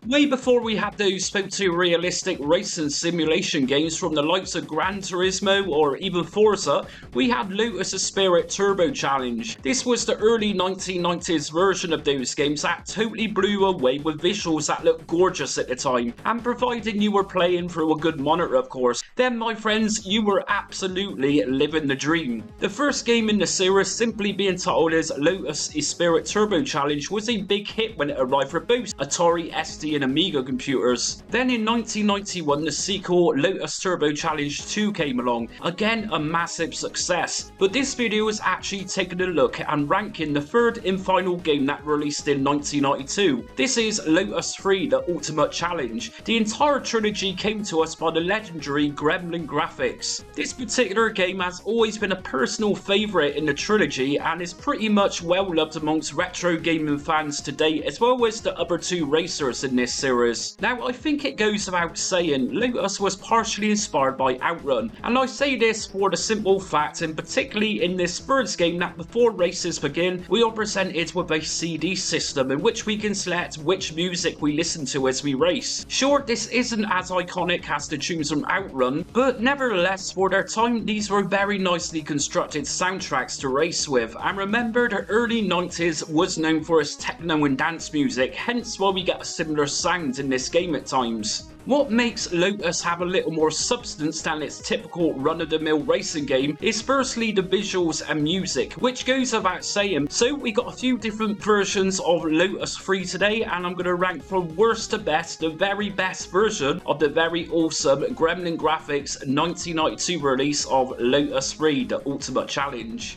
Way before we had those photorealistic race and simulation games from the likes of Gran Turismo or even Forza, we had Lotus Spirit Turbo Challenge. This was the early 1990s version of those games that totally blew away with visuals that looked gorgeous at the time, and providing you were playing through a good monitor of course, then my friends, you were absolutely living the dream. The first game in the series, simply being titled as Lotus Spirit Turbo Challenge, was a big hit when it arrived for both Atari ST and Amiga computers. Then in 1991 the sequel Lotus Turbo Challenge 2 came along, again a massive success, but this video is actually taking a look and ranking the third and final game that released in 1992. This is Lotus III, the Ultimate Challenge. The entire trilogy came to us by the legendary Gremlin Graphics. This particular game has always been a personal favourite in the trilogy and is pretty much well loved amongst retro gaming fans today, as well as the other two racers in this series. Now I think it goes without saying, Lotus was partially inspired by Outrun, and I say this for the simple fact, and particularly in this first game, that before races begin, we are presented with a CD system in which we can select which music we listen to as we race. Sure, this isn't as iconic as the tunes from Outrun, but nevertheless for their time these were very nicely constructed soundtracks to race with, and remember the early 90s was known for its techno and dance music, hence why we get a similar sound in this game at times. What makes Lotus have a little more substance than its typical run-of-the-mill racing game is firstly the visuals and music, which goes without saying. So we got a few different versions of Lotus 3 today, and I'm going to rank from worst to best the very best version of the very awesome Gremlin Graphics 1992 release of Lotus 3, the Ultimate Challenge.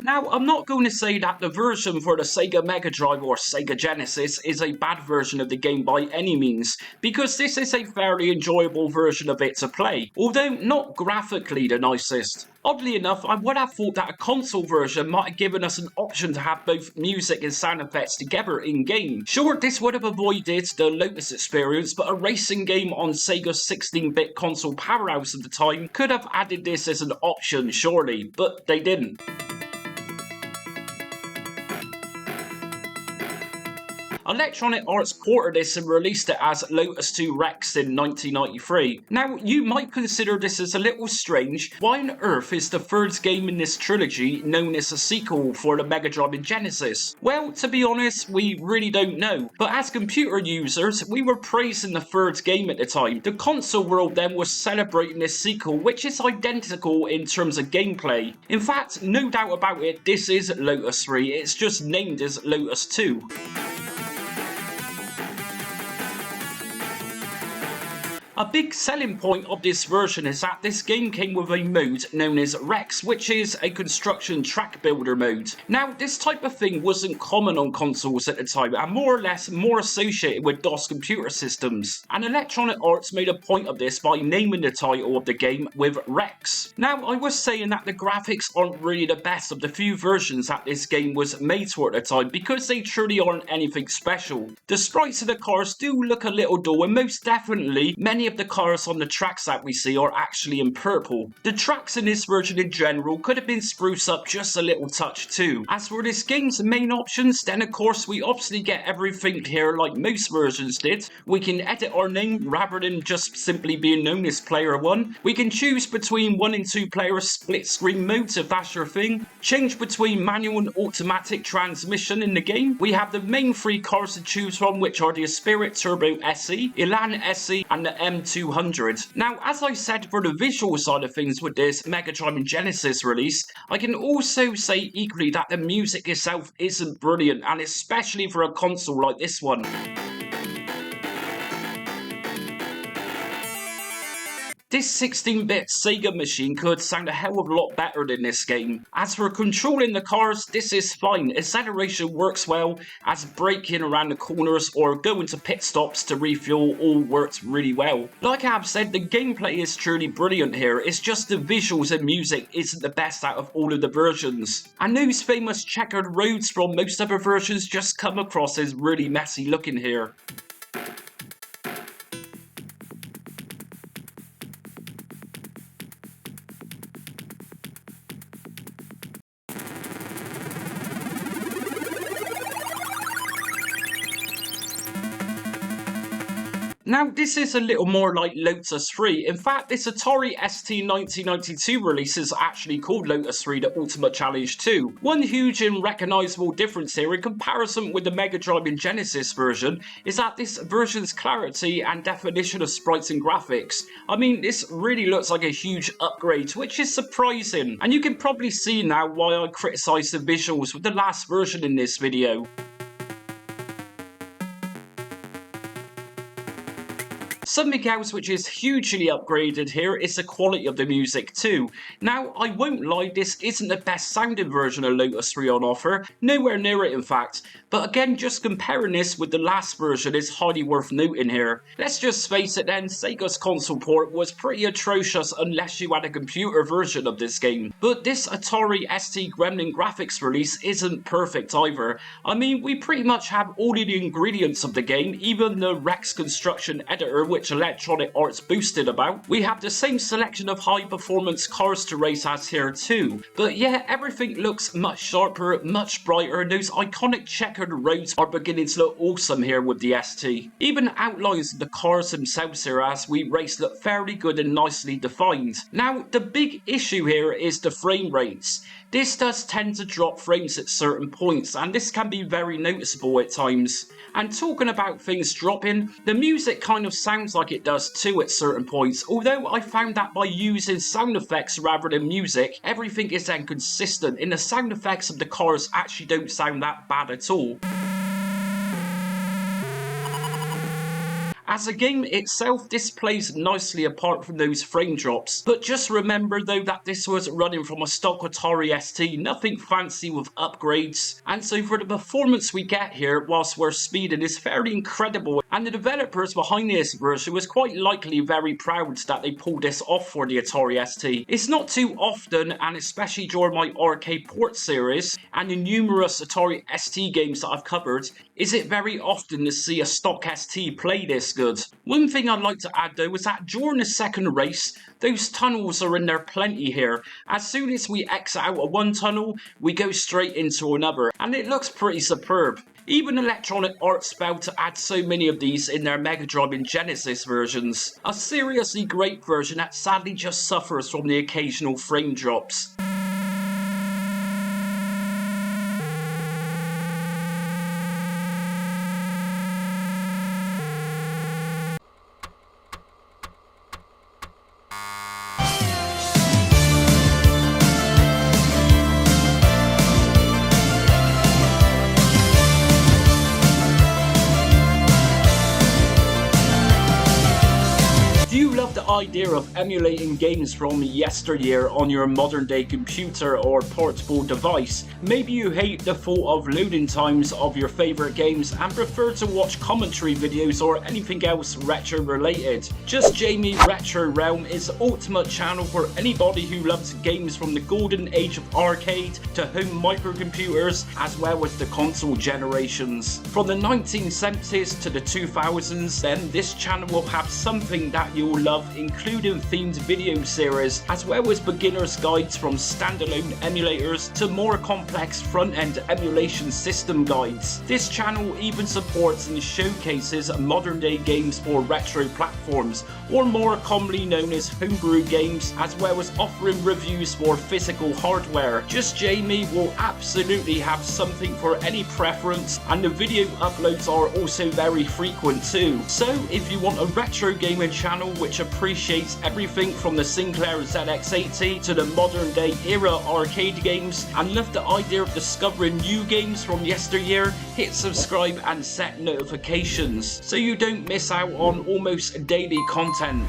Now, I'm not going to say that the version for the Sega Mega Drive or Sega Genesis is a bad version of the game by any means, because this is a fairly enjoyable version of it to play, although not graphically the nicest. Oddly enough, I would have thought that a console version might have given us an option to have both music and sound effects together in-game. Sure, this would have avoided the Lotus experience, but a racing game on Sega's 16-bit console powerhouse at the time could have added this as an option, surely, but they didn't. Electronic Arts ported this and released it as Lotus 2 Rex in 1993. Now, you might consider this as a little strange. Why on earth is the third game in this trilogy known as a sequel for the Mega Drive and Genesis? Well, to be honest, we really don't know. But as computer users, we were praising the third game at the time. The console world then was celebrating this sequel, which is identical in terms of gameplay. In fact, no doubt about it, this is Lotus 3. It's just named as Lotus 2. A big selling point of this version is that this game came with a mode known as Rex, which is a construction track builder mode. Now, this type of thing wasn't common on consoles at the time, and more or less more associated with DOS computer systems. And Electronic Arts made a point of this by naming the title of the game with Rex. Now, I was saying that the graphics aren't really the best of the few versions that this game was made for at the time, because they truly aren't anything special. The sprites of the cars do look a little dull, and most definitely, many of the cars on the tracks that we see are actually in purple. The tracks in this version in general could have been spruced up just a little touch too. As for this game's main options, then of course we obviously get everything here like most versions did. We can edit our name rather than just simply being known as Player 1. We can choose between 1 and 2 player split screen modes if that's your thing. Change between manual and automatic transmission in the game. We have the main 3 cars to choose from, which are the Spirit Turbo SE, Elan SE and the M200. Now, as I said for the visual side of things with this Mega Drive and Genesis release, I can also say equally that the music itself isn't brilliant, and especially for a console like this one. This 16-bit Sega machine could sound a hell of a lot better than this game. As for controlling the cars, this is fine. Acceleration works well, as braking around the corners or going to pit stops to refuel all works really well. Like I have said, the gameplay is truly brilliant here. It's just the visuals and music isn't the best out of all of the versions. And those famous checkered roads from most other versions just come across as really messy looking here. Now, this is a little more like Lotus 3. In fact, this Atari ST 1992 release is actually called Lotus 3 The Ultimate Challenge 2. One huge and recognisable difference here in comparison with the Mega Drive and Genesis version is that this version's clarity and definition of sprites and graphics. I mean, this really looks like a huge upgrade, which is surprising. And you can probably see now why I criticised the visuals with the last version in this video. Something else which is hugely upgraded here is the quality of the music too. Now, I won't lie, this isn't the best sounding version of Lotus 3 on offer, nowhere near it in fact, but again, just comparing this with the last version is highly worth noting here. Let's just face it then, Sega's console port was pretty atrocious unless you had a computer version of this game. But this Atari ST Gremlin Graphics release isn't perfect either. I mean, we pretty much have all of the ingredients of the game, even the Rex construction editor which Electronic Arts boosted about. We have the same selection of high performance cars to race as here too. But yeah, everything looks much sharper, much brighter, and those iconic checkered roads are beginning to look awesome here with the ST. Even outlines of the cars themselves here as we race look fairly good and nicely defined. Now, the big issue here is the frame rates. This does tend to drop frames at certain points, and this can be very noticeable at times. And talking about things dropping, the music kind of sounds like it does too at certain points, although I found that by using sound effects rather than music, everything is then consistent, and the sound effects of the cars actually don't sound that bad at all. As a game itself, this plays nicely apart from those frame drops, but just remember though that this was running from a stock Atari ST, nothing fancy with upgrades, and so for the performance we get here whilst we're speeding is fairly incredible, and the developers behind this version was quite likely very proud that they pulled this off for the Atari ST. It's not too often, and especially during my arcade port series and the numerous Atari ST games that I've covered, is it very often to see a stock ST play this good. One thing I'd like to add though is that during the second race, those tunnels are in there plenty here. As soon as we exit out of one tunnel, we go straight into another, and it looks pretty superb. Even Electronic Arts failed to add so many of these in their Mega Drive and Genesis versions. A seriously great version that sadly just suffers from the occasional frame drops. The idea of emulating games from yesteryear on your modern day computer or portable device. Maybe you hate the thought of loading times of your favourite games and prefer to watch commentary videos or anything else retro related. Just Jamie Retro Realm is the ultimate channel for anybody who loves games from the golden age of arcade to home microcomputers as well as the console generations. From the 1970s to the 2000s, then this channel will have something that you'll love, including themed video series, as well as beginner's guides from standalone emulators to more complex front-end emulation system guides. This channel even supports and showcases modern day games for retro platforms, or more commonly known as homebrew games, as well as offering reviews for physical hardware. Just Jamie will absolutely have something for any preference, and the video uploads are also very frequent too. So if you want a retro gaming channel which appreciates everything from the Sinclair ZX80 to the modern day era arcade games and love the idea of discovering new games from yesteryear, hit subscribe and set notifications so you don't miss out on almost daily content.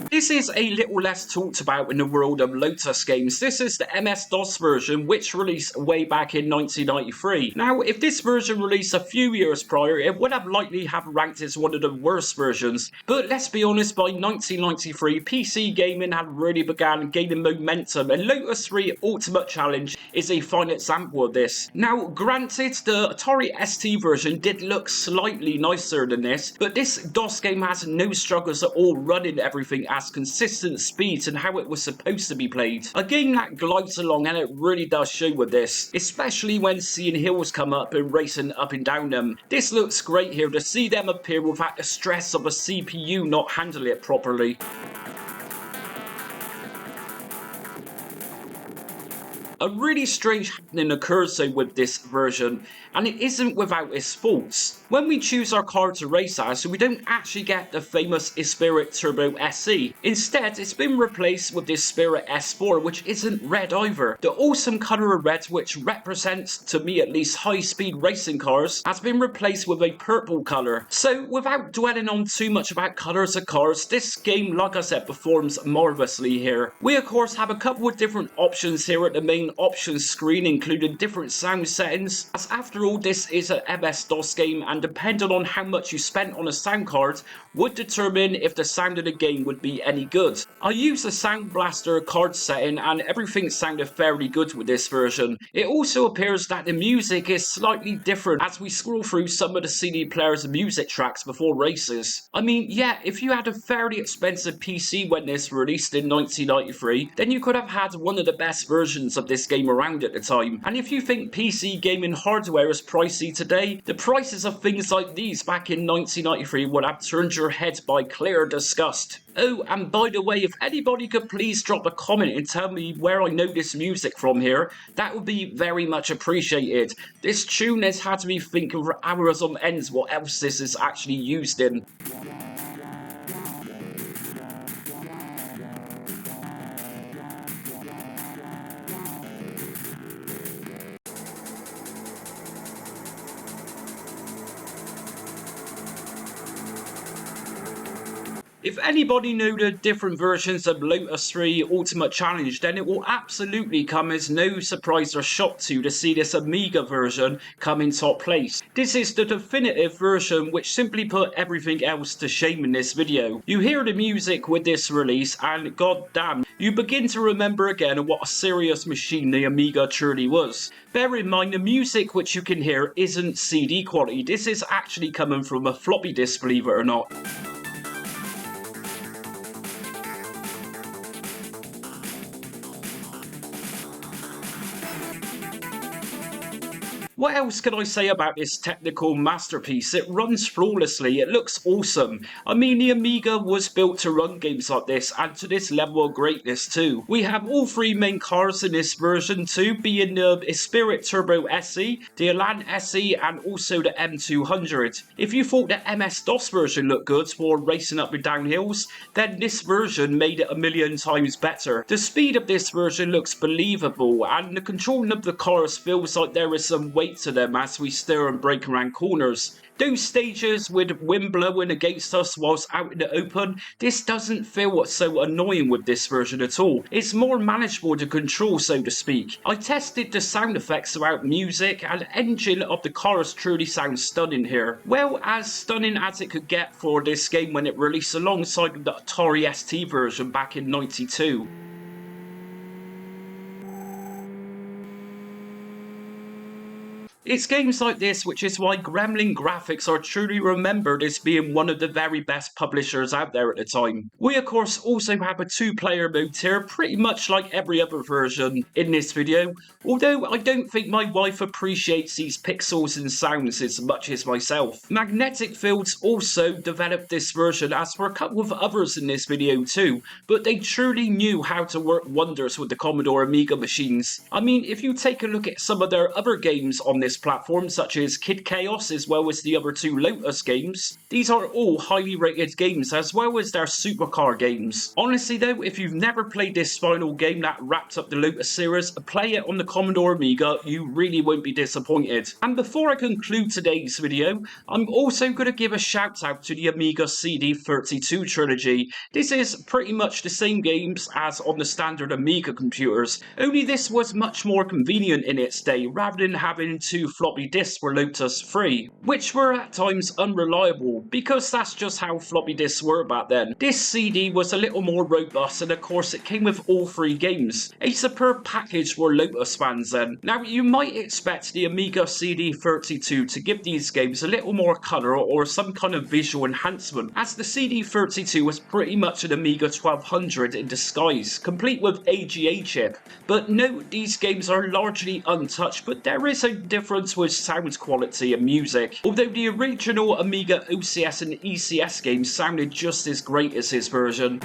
This is a little less talked about in the world of Lotus games. This is the MS-DOS version, which released way back in 1993. Now, if this version released a few years prior, it would have likely have ranked as one of the worst versions. But let's be honest, by 1993, PC gaming had really begun gaining momentum, and Lotus 3 Ultimate Challenge is a fine example of this. Now, granted, the Atari ST version did look slightly nicer than this, but this DOS game has no struggles at all running everything as has consistent speed and how it was supposed to be played. A game that glides along, and it really does show with this, especially when seeing hills come up and racing up and down them. This looks great here to see them appear without the stress of a CPU not handling it properly. A really strange happening occurs though with this version, and it isn't without its faults. When we choose our car to race as, we don't actually get the famous Spirit Turbo SE. Instead, it's been replaced with this Spirit S4, which isn't red either. The awesome colour of red, which represents, to me at least, high-speed racing cars, has been replaced with a purple colour. So, without dwelling on too much about colours of cars, this game, like I said, performs marvellously here. We of course have a couple of different options here at the main options screen, including different sound settings, as after all this is an MS-DOS game, and depending on how much you spent on a sound card would determine if the sound of the game would be any good. I used the Sound Blaster card setting and everything sounded fairly good with this version. It also appears that the music is slightly different as we scroll through some of the CD player's music tracks before races. I mean, yeah, if you had a fairly expensive PC when this released in 1993, then you could have had one of the best versions of this game around at the time. And if you think PC gaming hardware is pricey today, the prices of things like these back in 1993 would have turned your head by clear disgust. Oh, and by the way, if anybody could please drop a comment and tell me where I know this music from here, that would be very much appreciated. This tune has had me thinking for hours on end what else this is actually used in. If anybody knew the different versions of Lotus 3 Ultimate Challenge, then it will absolutely come as no surprise or shock to see this Amiga version come in top place. This is the definitive version which simply put everything else to shame in this video. You hear the music with this release and goddamn, you begin to remember again what a serious machine the Amiga truly was. Bear in mind the music which you can hear isn't CD quality, this is actually coming from a floppy disk, believe it or not. What else can I say about this technical masterpiece? It runs flawlessly, it looks awesome. I mean, the Amiga was built to run games like this, and to this level of greatness too. We have all three main cars in this version too, being the Spirit Turbo SE, the Elan SE, and also the M200. If you thought the MS-DOS version looked good for racing up and down hills, then this version made it a million times better. The speed of this version looks believable, and the controlling of the cars feels like there is some weight to them as we stir and break around corners. Those stages with wind blowing against us whilst out in the open, this doesn't feel so annoying with this version at all. It's more manageable to control, so to speak. I tested the sound effects throughout music, and the engine of the cars truly sounds stunning here. Well, as stunning as it could get for this game when it released alongside the Atari ST version back in '92. It's games like this which is why Gremlin Graphics are truly remembered as being one of the very best publishers out there at the time. We of course also have a two-player mode here, pretty much like every other version in this video, although I don't think my wife appreciates these pixels and sounds as much as myself. Magnetic Fields also developed this version, as for a couple of others in this video too, but they truly knew how to work wonders with the Commodore Amiga machines. I mean, if you take a look at some of their other games on this platform, such as Kid Chaos as well as the other two Lotus games, these are all highly rated games as well as their supercar games. Honestly though, if you've never played this final game that wrapped up the Lotus series, play it on the Commodore Amiga, you really won't be disappointed. And before I conclude today's video, I'm also going to give a shout out to the Amiga CD32 trilogy. This is pretty much the same games as on the standard Amiga computers, only this was much more convenient in its day, rather than having to 32 floppy disks were Lotus III, which were at times unreliable because that's just how floppy disks were back then. This CD was a little more robust, and of course it came with all 3 games. A superb package for Lotus fans then. Now you might expect the Amiga CD32 to give these games a little more colour or some kind of visual enhancement, as the CD32 was pretty much an Amiga 1200 in disguise, complete with AGA chip. But note, these games are largely untouched, but there is a difference with sound quality and music, although the original Amiga OCS and ECS games sounded just as great as his version.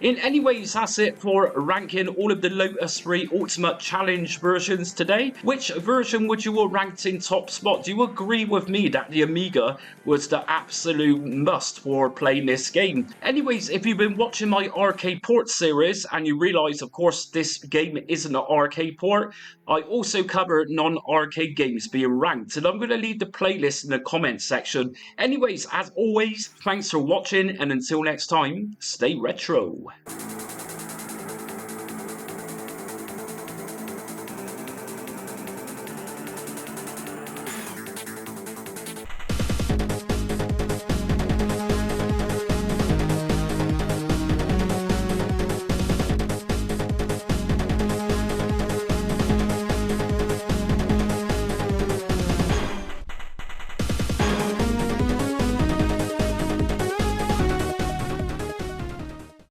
In any ways, that's it for ranking all of the Lotus 3 Ultimate Challenge versions today. Which version would you have ranked in top spot? Do you agree with me that the Amiga was the absolute must for playing this game? Anyways, if you've been watching my arcade port series and you realise, of course, this game isn't an arcade port, I also cover non-arcade games being ranked, and I'm going to leave the playlist in the comments section. Anyways, as always, thanks for watching, and until next time, stay retro.